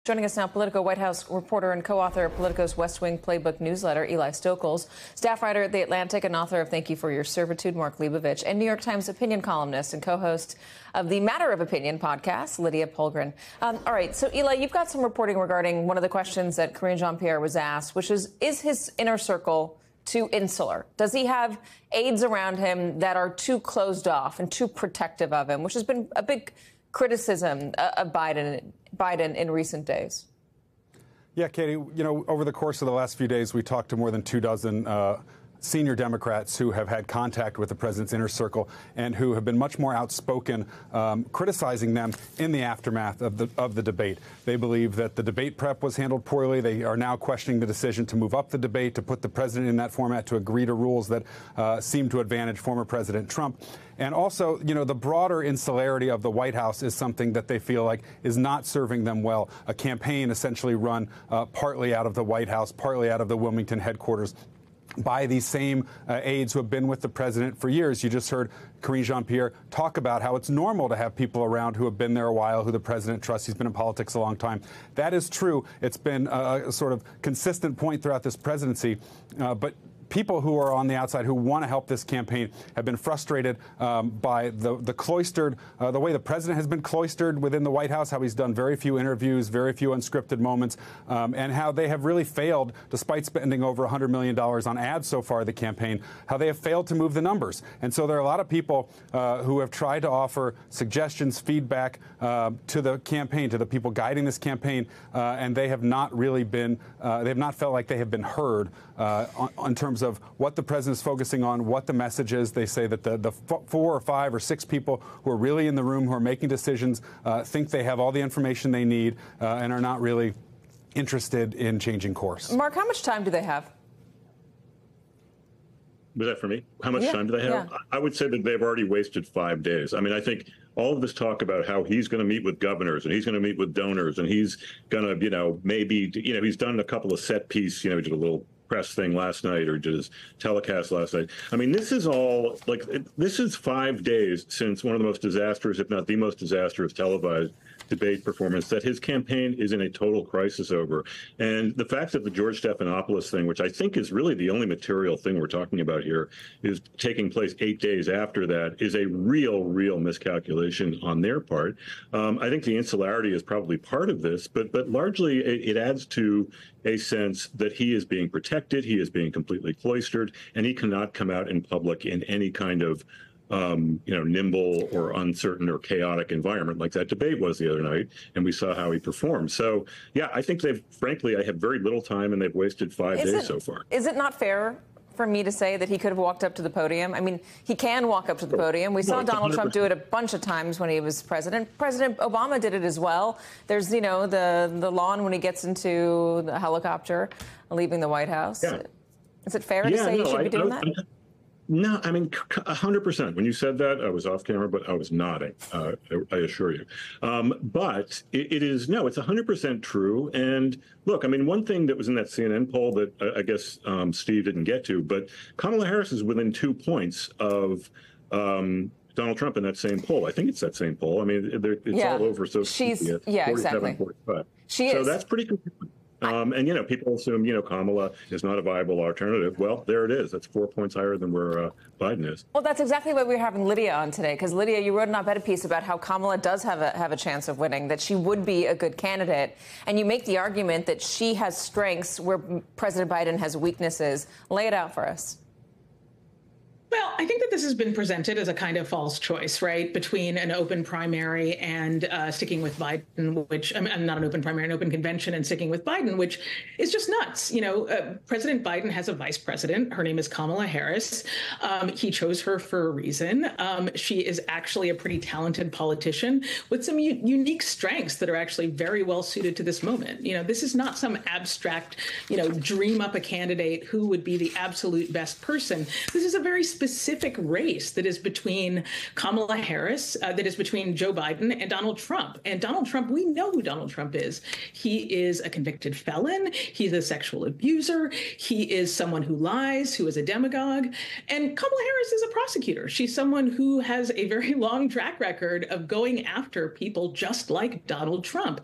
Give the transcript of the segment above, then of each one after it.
Joining us now, Politico White House reporter and co-author of Politico's West Wing Playbook newsletter, Eli Stokols, staff writer at The Atlantic and author of Thank You for Your Servitude, Mark Leibovich, and New York Times opinion columnist and co-host of the Matter of Opinion podcast, Lydia Polgren. All right, so Eli, you've got some reporting regarding one of the questions that Karine Jean-Pierre was asked, which is his inner circle too insular? Does he have aides around him that are too closed off and too protective of him, which has been a big criticism of Biden in recent days? Yeah, Katie, over the course of the last few days, we talked to more than 24 senior Democrats who have had contact with the president's inner circle and who have been much more outspoken, criticizing them in the aftermath of the debate. They believe that the debate prep was handled poorly. They are now questioning the decision to move up the debate, to put the president in that format, to agree to rules that seem to advantage former President Trump. And also, the broader insularity of the White House is something that they feel like is not serving them well. A campaign essentially run partly out of the White House, partly out of the Wilmington headquarters, by these same aides who have been with the president for years. You just heard Karine Jean-Pierre talk about how it's normal to have people around who have been there a while, who the president trusts. He's been in politics a long time. That is true. It's been a sort of consistent point throughout this presidency. But people who are on the outside who want to help this campaign have been frustrated by the cloistered, the way the president has been cloistered within the White House, how he's done very few interviews, very few unscripted moments, and how they have really failed, despite spending over $100 million on ads so far the campaign, how they have failed to move the numbers. And so there are a lot of people who have tried to offer suggestions, feedback to the campaign, to the people guiding this campaign, and they have not really been, they have not felt like they have been heard in terms of what the president is focusing on, what the message is. They say that the 4 or 5 or 6 people who are really in the room, who are making decisions, think they have all the information they need and are not really interested in changing course. Mark, how much time do they have? Was that for me? How much time do they have? Yeah. I would say that they've already wasted 5 days. I mean, I think all of this talk about how he's going to meet with governors and he's going to meet with donors and he's going to, maybe, he's done a couple of set piece, did a little press thing last night or did his telecast last night. I mean, this is all this is 5 days since one of the most disastrous, if not the most disastrous televised debate performance that his campaign is in a total crisis over. And the fact that the George Stephanopoulos thing, which I think is really the only material thing we're talking about here, is taking place 8 days after that is a real miscalculation on their part. I think the insularity is probably part of this, but largely it adds to a sense that he is being protected, he is being completely cloistered, and he cannot come out in public in any kind of nimble or uncertain or chaotic environment like that debate was the other night, and we saw how he performed. So, yeah, I think frankly, I have very little time, and they've wasted 5 days so far. Is it not fair for me to say that he could have walked up to the podium? I mean, he can walk up to the podium. We saw Donald Trump do it a bunch of times when he was president. President Obama did it as well. There's, the lawn when he gets into the helicopter leaving the White House. Yeah. Is it fair to say he should be doing that? No, I mean, 100%. When you said that, I was off camera, but I was nodding, I assure you. But it's 100% true. And look, I mean, one thing that was in that CNN poll that I guess Steve didn't get to, but Kamala Harris is within 2 points of Donald Trump in that same poll. I think it's that same poll. I mean, it's all over. So she's, exactly. 45. She is. So that's pretty consistent. And, people assume, Kamala is not a viable alternative. Well, there it is. That's 4 points higher than where Biden is. Well, that's exactly why we're having Lydia on today, because, Lydia, you wrote an op-ed piece about how Kamala does have a chance of winning, that she would be a good candidate. And you make the argument that she has strengths where President Biden has weaknesses. Lay it out for us. Well, I think that this has been presented as a kind of false choice, right, between an open primary and sticking with Biden, which I'm not an open primary, an open convention and sticking with Biden, which is just nuts. President Biden has a vice president. Her name is Kamala Harris. He chose her for a reason. She is actually a pretty talented politician with some unique strengths that are actually very well suited to this moment. This is not some abstract, dream up a candidate who would be the absolute best person. This is a very specific race that is between Kamala Harris, that is between Joe Biden and Donald Trump. And Donald Trump, we know who Donald Trump is. He is a convicted felon. He's a sexual abuser. He is someone who lies, who is a demagogue. And Kamala Harris is a prosecutor. She's someone who has a very long track record of going after people just like Donald Trump.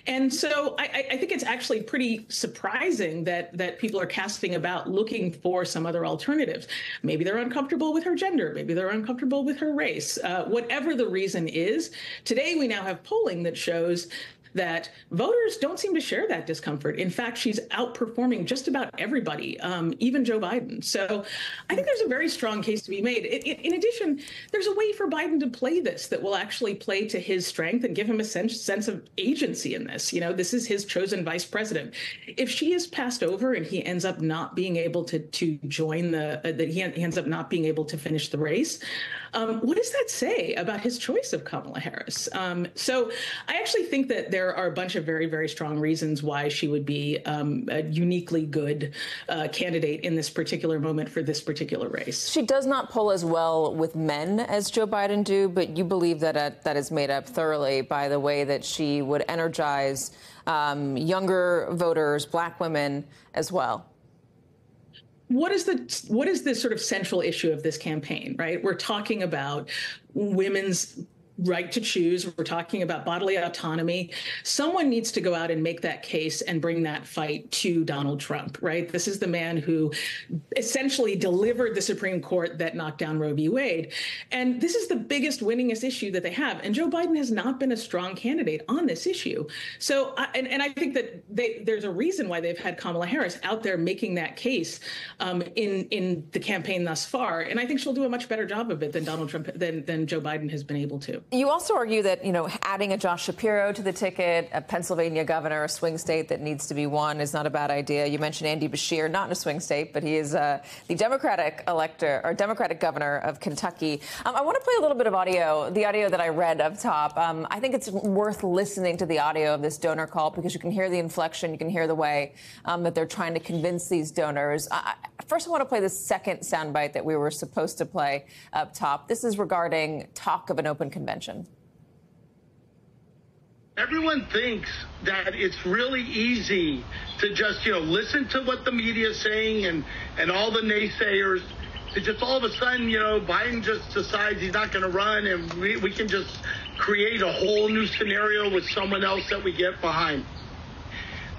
And so I think it's actually pretty surprising that people are casting about looking for some other alternatives. Maybe they're uncomfortable with her gender. Maybe they're uncomfortable with her race. Whatever the reason is, today we now have polling that shows that voters don't seem to share that discomfort. In fact, she's outperforming just about everybody, even Joe Biden. So I think there's a very strong case to be made. In addition, there's a way for Biden to play this that will actually play to his strength and give him a sense of agency in this. You know, this is his chosen vice president. If she is passed over and he ends up not being able to join he ends up not being able to finish the race, what does that say about his choice of Kamala Harris? So I actually think that there are a bunch of very, very strong reasons why she would be a uniquely good candidate in this particular moment for this particular race. She does not poll as well with men as Joe Biden do, but you believe that that is made up thoroughly by the way that she would energize younger voters, black women as well. What is the sort of central issue of this campaign, right? We're talking about women's right to choose. We're talking about bodily autonomy. Someone needs to go out and make that case and bring that fight to Donald Trump, right? This is the man who essentially delivered the Supreme Court that knocked down Roe v. Wade. And this is the biggest, winningest issue that they have. And Joe Biden has not been a strong candidate on this issue. So, and I think that there's a reason why they've had Kamala Harris out there making that case in the campaign thus far. And I think she'll do a much better job of it than Donald Trump, than Joe Biden has been able to. You also argue that, you know, adding a Josh Shapiro to the ticket, a Pennsylvania governor, a swing state that needs to be won, is not a bad idea. You mentioned Andy Beshear, not in a swing state, but he is the Democratic Democratic governor of Kentucky. I want to play a little bit of audio, the audio that I read up top. I think it's worth listening to the audio of this donor call because you can hear the inflection, you can hear the way that they're trying to convince these donors. First, I want to play the second soundbite that we were supposed to play up top. This is regarding talk of an open convention. Everyone thinks that it's really easy to just, listen to what the media is saying and all the naysayers, to just all of a sudden, Biden just decides he's not going to run and we can just create a whole new scenario with someone else that we get behind.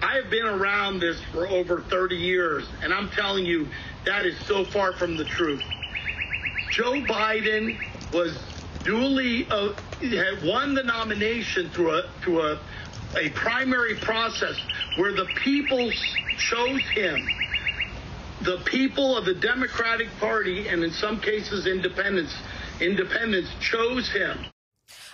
I have been around this for over 30 years, and I'm telling you, that is so far from the truth. Joe Biden was duly had won the nomination through a primary process where the people chose him. The people of the Democratic Party, and in some cases independents chose him.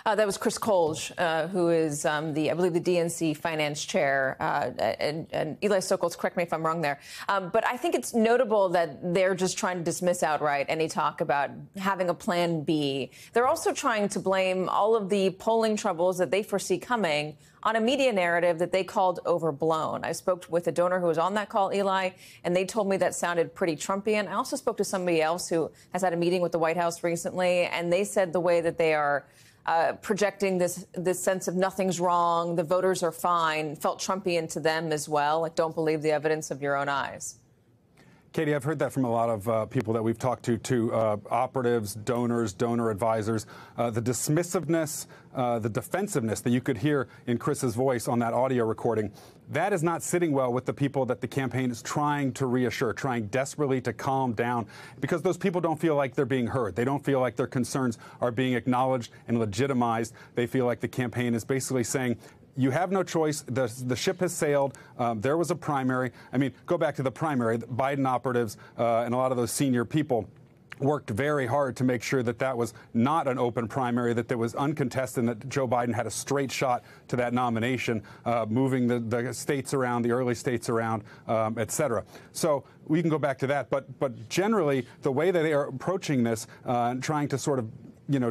That was Chris Kolge, who is I believe the DNC finance chair, and Eli Stokols, correct me if I'm wrong there. But I think it's notable that they're just trying to dismiss outright any talk about having a plan B. They're also trying to blame all of the polling troubles that they foresee coming on a media narrative that they called overblown. I spoke with a donor who was on that call, Eli, and they told me that sounded pretty Trumpian. I also spoke to somebody else who has had a meeting with the White House recently, and they said the way that they are projecting this sense of nothing's wrong, the voters are fine, felt Trumpian to them as well. Like, don't believe the evidence of your own eyes. Katie, I've heard that from a lot of people that we've talked to operatives, donors, donor advisors. The dismissiveness, the defensiveness that you could hear in Chris's voice on that audio recording, that is not sitting well with the people that the campaign is trying to reassure, trying desperately to calm down, because those people don't feel like they're being heard. They don't feel like their concerns are being acknowledged and legitimized. They feel like the campaign is basically saying, you have no choice. The ship has sailed. There was a primary. I mean, go back to the primary. The Biden operatives and a lot of those senior people worked very hard to make sure that that was not an open primary, that there was uncontested, and that Joe Biden had a straight shot to that nomination, moving the states around, the early states around, et cetera. So we can go back to that. But generally, the way that they are approaching this and trying to sort of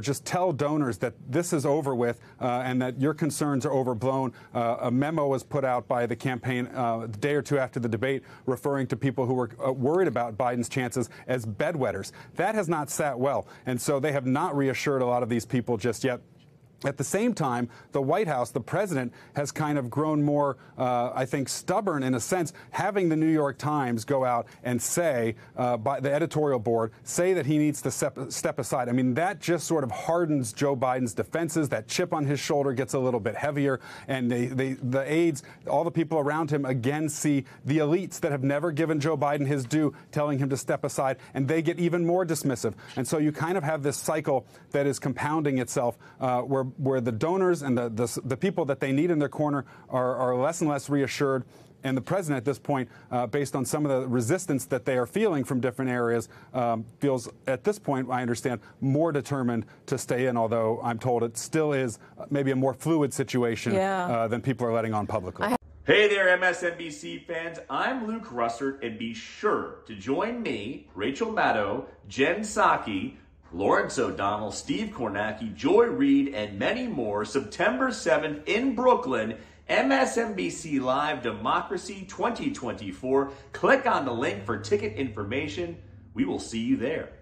just tell donors that this is over with and that your concerns are overblown. A memo was put out by the campaign a day or two after the debate referring to people who were worried about Biden's chances as bedwetters. That has not sat well. And so they have not reassured a lot of these people just yet. At the same time, the White House, the president, has kind of grown more, I think, stubborn in a sense, having the New York Times go out and say, by the editorial board, say that he needs to step aside. I mean, that just sort of hardens Joe Biden's defenses. That chip on his shoulder gets a little bit heavier. And the aides, all the people around him, again, see the elites that have never given Joe Biden his due, telling him to step aside, and they get even more dismissive. And so you kind of have this cycle that is compounding itself where the donors and the people that they need in their corner are less and less reassured. And the president at this point, based on some of the resistance that they are feeling from different areas, feels at this point, I understand, more determined to stay in, although I'm told it still is maybe a more fluid situation than people are letting on publicly. Hey there, MSNBC fans. I'm Luke Russert, and be sure to join me, Rachel Maddow, Jen Psaki, Lawrence O'Donnell, Steve Kornacki, Joy Reid, and many more September 7th in Brooklyn, MSNBC Live Democracy 2024. Click on the link for ticket information. We will see you there.